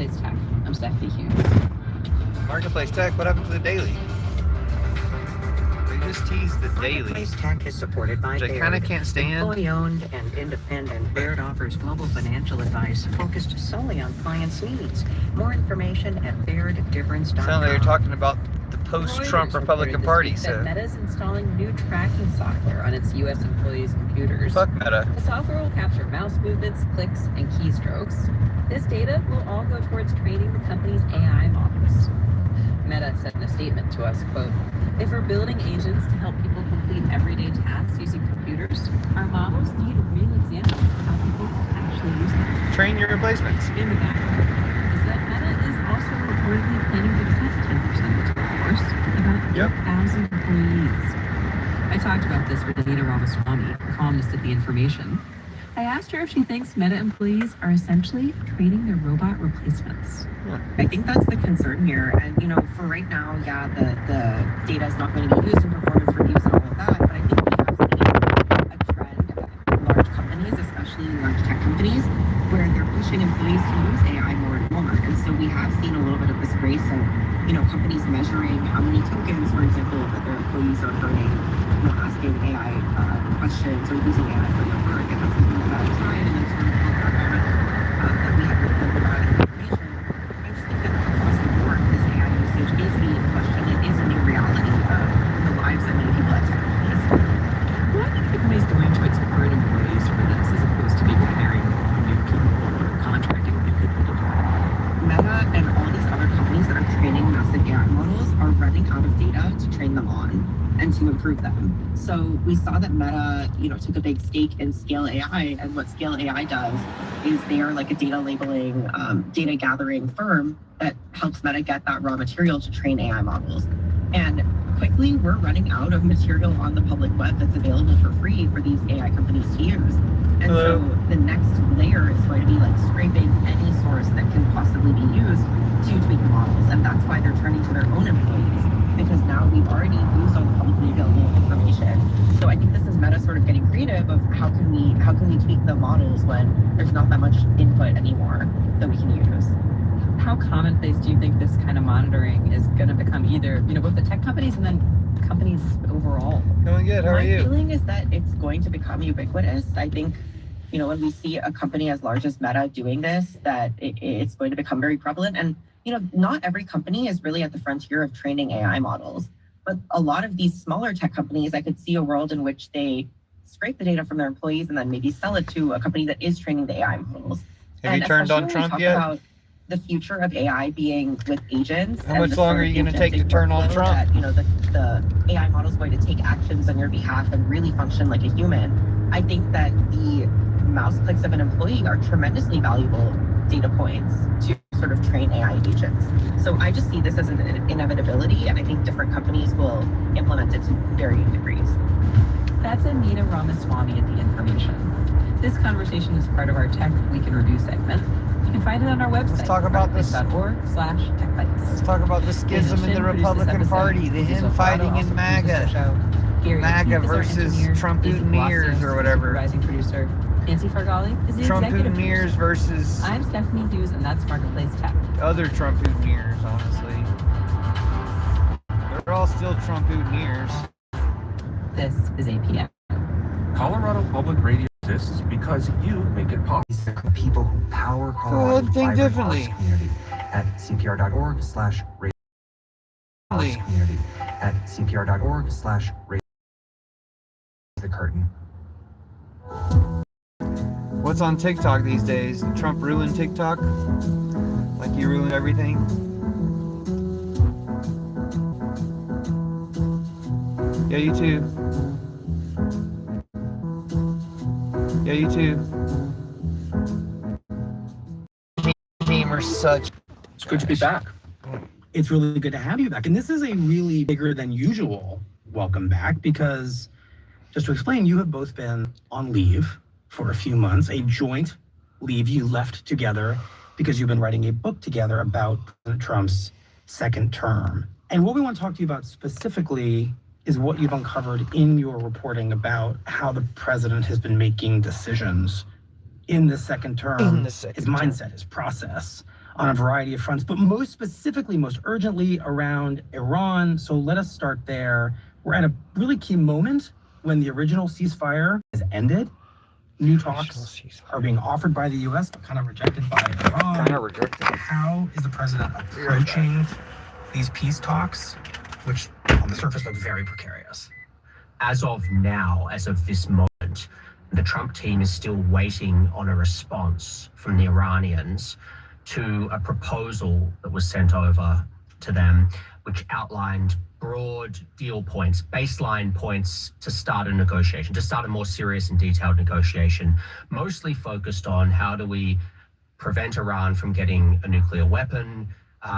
Marketplace Tech. I'm Stephanie Hughes. Marketplace Tech, what happened to the daily? They just teased the daily. Marketplace Tech is supported by Which I kind of can't stand. Employee-owned and independent. Baird offers global financial advice focused solely on clients' needs. More information at bairdifference.com. Sounds like you're talking about the post-Trump Republican Party. So Meta's installing new tracking software on its U.S. employees' computers. Fuck Meta. The software will capture mouse movements, clicks, and keystrokes. This data will all go towards training the company's AI models. Meta said in a statement to us, quote, "If we're building agents to help people complete everyday tasks using computers, our models need a real example of how people actually use them." Train your replacements. In the background is that Meta is also reportedly planning to cut 10% of its workforce, about 8,000 employees. I talked about this with Anita Ramaswamy, columnist at The Information. I asked her if she thinks Meta employees are essentially training their robot replacements. I think that's the concern here. And, for right now, yeah, the data is not going to be used in performance reviews and all of that. But I think we have seen a trend at large companies, especially large tech companies, where they're pushing employees to use AI more and more. And so we have seen a little bit of this race of, companies measuring how many tokens, for example, that their employees are earning, asking AI questions or using AI for their work. And that's something that I tried and then sort of that we had to build about information. I just think that across the board, this AI usage is being questioned. It is a new reality of the lives of many people at tech companies. Well, I think the company's going to its current employees for this as opposed to maybe hiring new people or contracting new people to do it. Meta and all these other companies that are training massive AI models are running out of data to train them on and to improve them. So we saw that Meta, took a big stake in Scale AI, and what Scale AI does is they are like a data labeling, data gathering firm that helps Meta get that raw material to train AI models. And quickly, we're running out of material on the public web that's available for free for these AI companies to use. And so the next layer is going to be like scraping any source that can possibly be used to tweak the models. And that's why they're turning to their own employees, because now we've already used all the publicly available information. So I think this is Meta sort of getting creative of how can we tweak the models when there's not that much input anymore that we can use. How commonplace do you think this kind of monitoring is going to become, either, both the tech companies and then companies overall? Going good. How are you? My feeling is that it's going to become ubiquitous. I think, when we see a company as large as Meta doing this, that it's going to become very prevalent. And, not every company is really at the frontier of training AI models. But a lot of these smaller tech companies, I could see a world in which they scrape the data from their employees and then maybe sell it to a company that is training the AI models. Have you turned on Trump yet? About the future of AI being with agents. How much longer are you going to take to turn on Trump? That, the AI model is going to take actions on your behalf and really function like a human. I think that the mouse clicks of an employee are tremendously valuable data points to sort of train AI agents. So I just see this as an inevitability, and I think different companies will implement it to varying degrees. That's Anita Ramaswamy at The Information. This conversation is part of our Tech Week in Review segment. You can find it on our website. Let's talk about this. marketplace.org/techbytes. Let's talk about the schism in the Republican Party, the infighting in MAGA. MAGA versus Trump Mutineers or whatever. Supervising producer Nancy Fargali is the Trump executive Mutineers producer. versus I'm Stephanie Hughes, and that's Marketplace Tech. other Trump Mutineers, honestly. They're all still Trump Mutineers. This is APM. Colorado Public Radio exists because you make it possible. The people who power Colorado think differently. community at cpr.org/radio community at cpr.org/radio the curtain. What's on TikTok these days? Trump ruined TikTok? Like he ruined everything? Yeah, you too. Yeah, you too. Are such. It's good to be back. It's really good to have you back. And this is a really bigger than usual welcome back because, just to explain, you have both been on leave for a few months, a joint leave you left together because you've been writing a book together about President Trump's second term. And what we want to talk to you about specifically is what you've uncovered in your reporting about how the president has been making decisions in the second term, his mindset, his process. on a variety of fronts, but most specifically, most urgently around Iran. So let us start there. We're at a really key moment when the original ceasefire has ended. New talks are being offered by the U.S., but kind of rejected by Iran. Kind of rejected. How is the president approaching these peace talks, which on the surface look very precarious? As of now, as of this moment, the Trump team is still waiting on a response from the Iranians to a proposal that was sent over to them, which outlined broad deal points, baseline points to start a negotiation, to start a more serious and detailed negotiation, mostly focused on how do we prevent Iran from getting a nuclear weapon,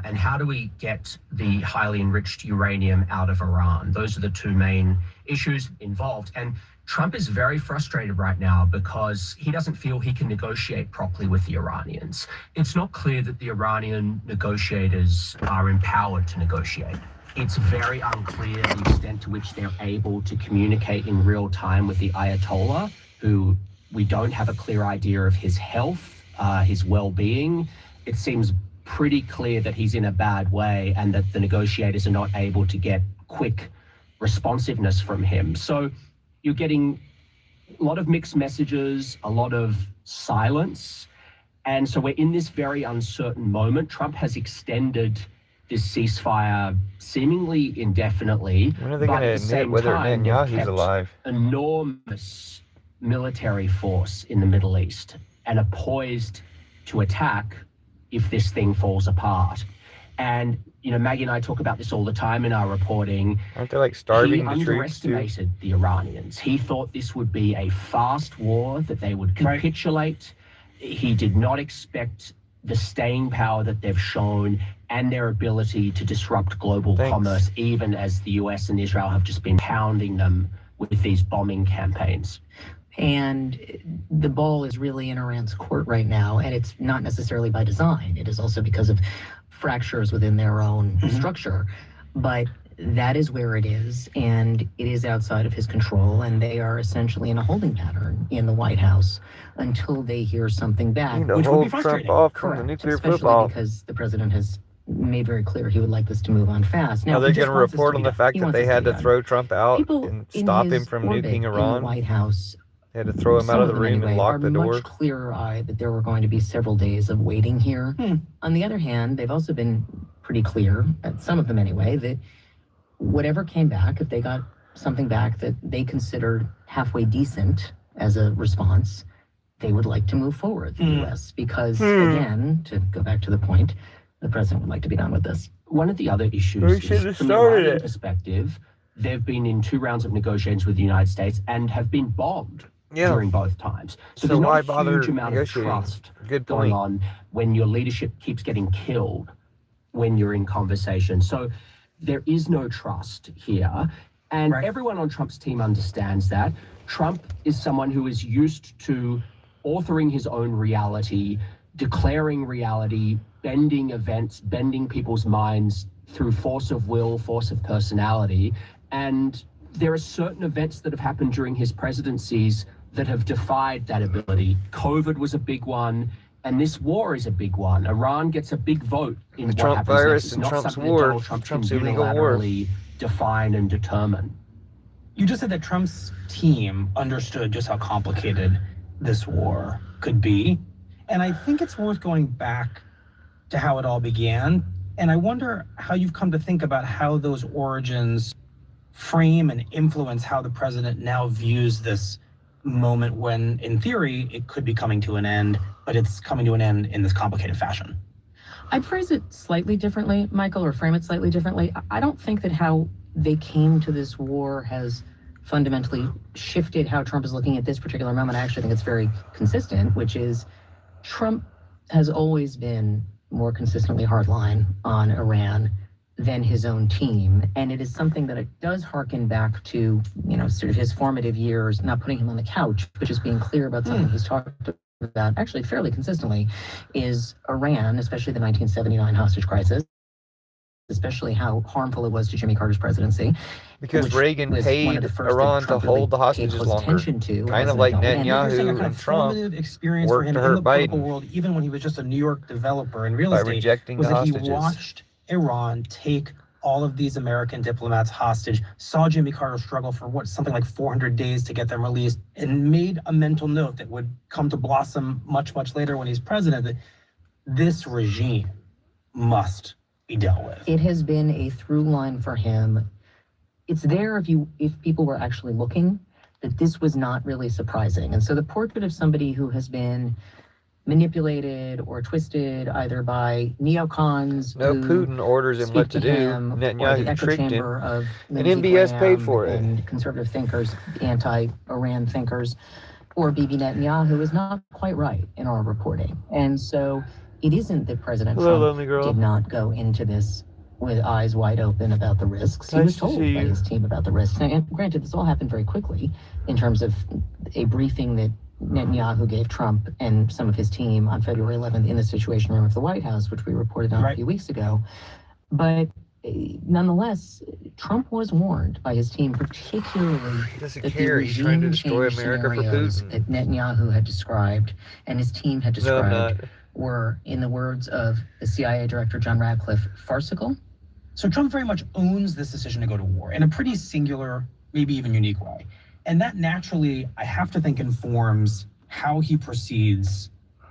and how do we get the highly enriched uranium out of Iran? Those are the two main issues involved. And Trump is very frustrated right now because he doesn't feel he can negotiate properly with the Iranians. It's not clear that the Iranian negotiators are empowered to negotiate. It's very unclear the extent to which they're able to communicate in real time with the Ayatollah, who we don't have a clear idea of his health, his well-being. It seems pretty clear that he's in a bad way and that the negotiators are not able to get quick responsiveness from him. So you're getting a lot of mixed messages, a lot of silence. And so we're in this very uncertain moment. Trump has extended this ceasefire seemingly indefinitely. When are they going to admit whether Netanyahu's alive? Enormous military force in the Middle East and are poised to attack if this thing falls apart. And, you know, Maggie and I talk about this all the time in our reporting. Aren't they like starving the troops? He underestimated the Iranians. He thought this would be a fast war, that they would capitulate. Right. He did not expect the staying power that they've shown and their ability to disrupt global commerce, even as the US and Israel have just been pounding them with these bombing campaigns. And the ball is really in Iran's court right now, and it's not necessarily by design. It is also because of fractures within their own structure. But that is where it is, and it is outside of his control, and they are essentially in a holding pattern in the White House until they hear something back, which would be frustrating. Trump off from the nuclear especially football. Because the president has made very clear he would like this to move on fast. Now, they're going to report on the fact that they had to throw Trump out People and stop him from nuking Iran. In the White House, they had to throw him out of the room and lock the door. Much clearer-eyed that there were going to be several days of waiting here. On the other hand, they've also been pretty clear, some of them anyway, that whatever came back, if they got something back that they considered halfway decent as a response, they would like to move forward, the U.S., because, again, to go back to the point, the president would like to be done with this. One of the other issues is, from the Iranian perspective, they've been in 2 rounds of negotiations with the United States and have been bombed during both times. So there's not a huge amount of trust going on when your leadership keeps getting killed when you're in conversation. So there is no trust here. And everyone on Trump's team understands that. Trump is someone who is used to authoring his own reality, declaring reality, bending events, bending people's minds through force of will, force of personality. And there are certain events that have happened during his presidencies that have defied that ability. COVID was a big one, and this war is a big one. Iran gets a big vote in the what Trump happens virus next. and It's not Trump's something war, that Donald Trump Trump's can illegal war. unilaterally define and determine. You just said that Trump's team understood just how complicated this war could be. And I think it's worth going back to how it all began. And I wonder how you've come to think about how those origins frame and influence how the president now views this moment when, in theory, it could be coming to an end, but it's coming to an end in this complicated fashion. I'd phrase it slightly differently, Michael, or frame it slightly differently. I don't think that how they came to this war has fundamentally shifted how Trump is looking at this particular moment. I actually think it's very consistent, which is Trump has always been more consistently hardline on Iran than his own team. And it is something that it does harken back to, you know, sort of his formative years, not putting him on the couch, but just being clear about something he's talked about actually fairly consistently, is Iran, especially the 1979 hostage crisis, especially how harmful it was to Jimmy Carter's presidency. Because Reagan was one paid of the first that Iran to Trump hold the really paid hostages close longer. attention to Kind as of an like adult. And You're saying a Netanyahu kind and of Trump formative experience for worked him to in hurt the political Biden world, even when he was just a New York developer in real by estate, rejecting was the that he hostages. watched Iran take all of these American diplomats hostage, saw Jimmy Carter struggle for something like 400 days to get them released, and made a mental note that would come to blossom much, much later when he's president, that this regime must be dealt with. It has been a through line for him. It's there if people were actually looking, that this was not really surprising. And so the portrait of somebody who has been manipulated or twisted either by neocons. No, Putin orders him what to do. Netanyahu tricked him. Of And Lindsey MBS Graham paid for it. And conservative thinkers, anti-Iran thinkers, or Bibi Netanyahu is not quite right in our reporting. And so it isn't that President Trump did not go into this with eyes wide open about the risks. He was told by his team about the risks. And granted, this all happened very quickly in terms of a briefing that Netanyahu gave Trump and some of his team on February 11th in the Situation Room of the White House, which we reported on a few weeks ago. But nonetheless, Trump was warned by his team, particularly He doesn't that care. the He's trying to destroy regime America for scenarios Putin. that Netanyahu had described and his team had No, I'm described not. were, in the words of the CIA Director John Radcliffe, farcical. So Trump very much owns this decision to go to war in a pretty singular, maybe even unique way. And that naturally, I have to think, informs how he proceeds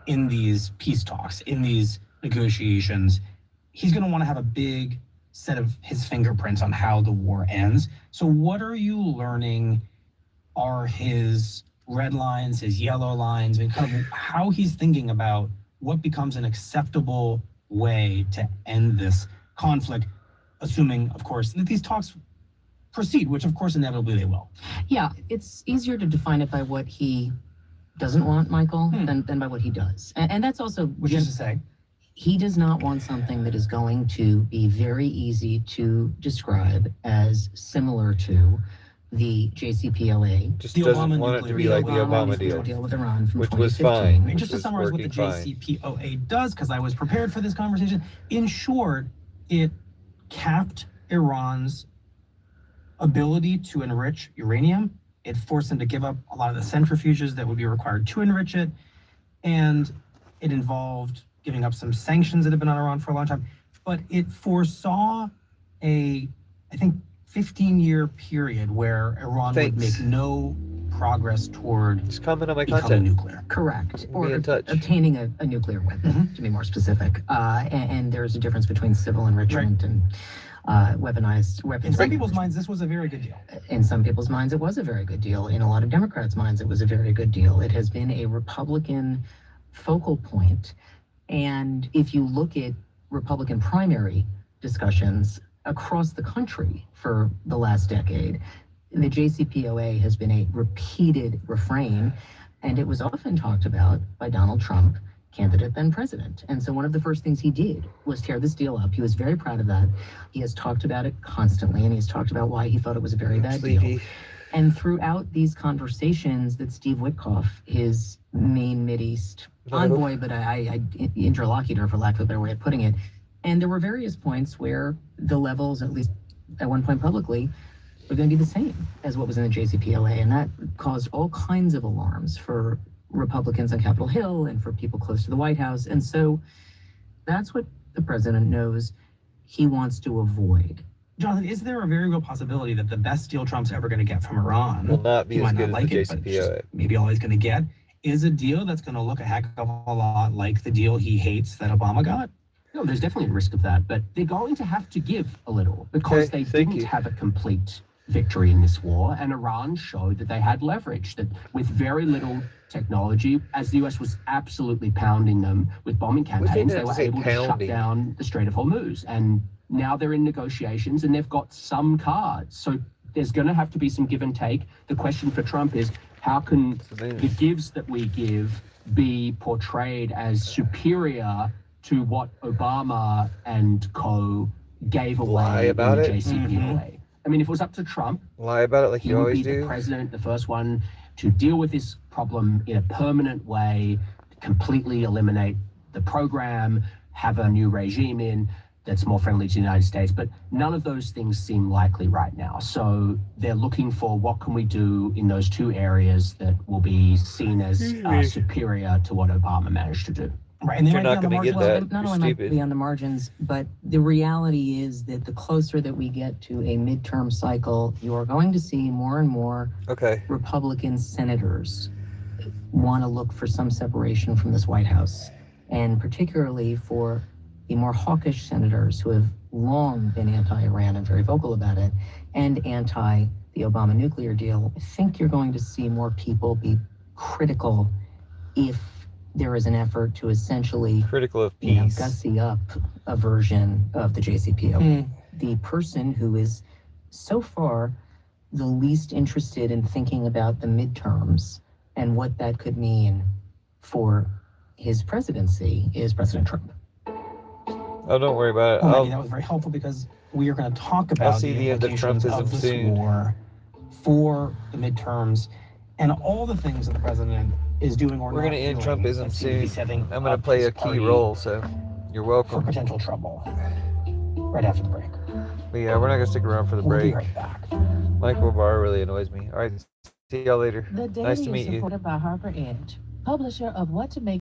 in these peace talks, in these negotiations. He's going to want to have a big set of his fingerprints on how the war ends. So what are you learning are his red lines, his yellow lines, and kind of how he's thinking about what becomes an acceptable way to end this conflict, assuming, of course, that these talks proceed, which of course inevitably they will. Yeah, it's easier to define it by what he doesn't want, Michael, than by what he does. And that's also... Which is to say? He does not want something that is going to be very easy to describe as similar to the JCPOA. Just doesn't want it to be like the Obama deal, with Iran from which was 2015. fine. And just to summarize what the JCPOA does, because I was prepared for this conversation, in short, it capped Iran's ability to enrich uranium. It forced them to give up a lot of the centrifuges that would be required to enrich it. And it involved giving up some sanctions that have been on Iran for a long time. But it foresaw I think, 15-year period where Iran would make no progress toward just comment on my becoming content. Nuclear. Correct. Or obtaining a nuclear weapon, to be more specific. And there's a difference between civil enrichment and weaponized weapons. In some people's minds, this was a very good deal. In some people's minds, it was a very good deal. In a lot of Democrats' minds, it was a very good deal. It has been a Republican focal point. And if you look at Republican primary discussions across the country for the last decade, the JCPOA has been a repeated refrain, and it was often talked about by Donald Trump, candidate then president. And so one of the first things he did was tear this deal up. He was very proud of that. He has talked about it constantly, and he's talked about why he thought it was a very bad deal. And throughout these conversations that Steve Witkoff, his main Mideast envoy, but I interlocutor, for lack of a better way of putting it, and there were various points where the levels, at least at one point publicly, were going to be the same as what was in the JCPOA. And that caused all kinds of alarms for Republicans on Capitol Hill and for people close to the White House. And so that's what the president knows he wants to avoid. Jonathan, is there a very real possibility that the best deal Trump's ever going to get from Iran, will not be he as might good not as like the it, but JCPOA? maybe all he's going to get is a deal that's going to look a heck of a lot like the deal he hates that Obama got? No, there's definitely a risk of that, but they're going to have to give a little because they didn't have a complete victory in this war, and Iran showed that they had leverage, that with very little technology, as the US was absolutely pounding them with bombing campaigns, they were able to shut down the Strait of Hormuz. And now they're in negotiations and they've got some cards. So there's going to have to be some give and take. The question for Trump is, how can the gives that we give be portrayed as superior to what Obama and co gave away in the JCPOA? I mean, if it was up to Trump, lie about it like you always do. He would be the president, the first one to deal with this problem in a permanent way, completely eliminate the program, have a new regime in. that's more friendly to the United States, but none of those things seem likely right now. So they're looking for what can we do in those two areas that will be seen as superior to what Obama managed to do. Right, and they You're might not be on the gonna get margins. that. Not You're only might stupid. be on the margins, but the reality is that the closer that we get to a midterm cycle, you are going to see more and more Okay. Republican senators want to look for some separation from this White House, and particularly for the more hawkish senators who have long been anti-Iran and very vocal about it, and anti the Obama nuclear deal. I think you're going to see more people be critical if there is an effort to essentially Critical of you know, peace. gussy up a version of the JCPOA. The person who is so far the least interested in thinking about the midterms and what that could mean for his presidency is President Trump. Oh, don't worry about it. Well, Maggie, that was very helpful because we are going to talk about see the end of implications Trumpism this soon. war for the midterms and all the things that the president is doing or We're not gonna end doing Trumpism that seem to be soon. setting I'm gonna up play his a key party role, so you're for welcome. potential trouble. Right after the break. But yeah, we're not gonna stick around for the We'll be break. right back. Michael Barr really annoys me. All right, see y'all later. The Nice to Daily meet is you. supported by Harper Edge, publisher of What to Make